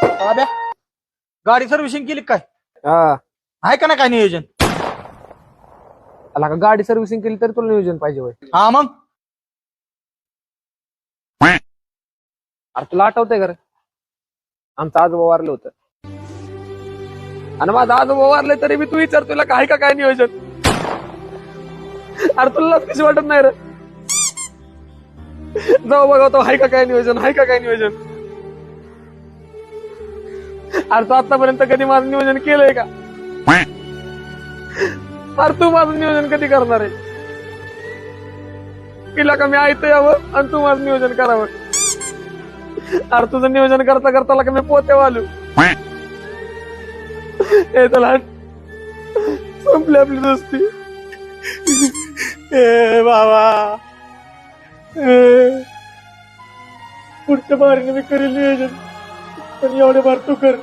बाब्या, गाडी सर्व्हिसिंग केली काय? हा. आहे का ना काय नियोजन? आला का गाडी सर्व्हिसिंग केली तरी तुला नियोजन पाहिजे होय. हा मग अरे तुला आठवतंय का रे? आमचं आजोबा वारलं होतं आणि माझा आजोबा वारले तरी मी तू विचार तुला काय का काय नियोजन. अरे तुला कशी वाटत नाही रे? जाऊ बघा तो हाय का काय नियोजन, हाय का काय नियोजन. अरे तू आतापर्यंत कधी माझं नियोजन केलंय का? अरे तू माझं नियोजन कधी करणार आहे? तिला का मी ऐकतो यावं आणि तू माझं नियोजन करावं. अरे तुझं नियोजन करता करता का मी पोते वालू. हे चला संपली आपली दोस्ती. ए बाबा, पुढच्या बारीने मी करेल नियोजन, पण एवढे बार तू कर.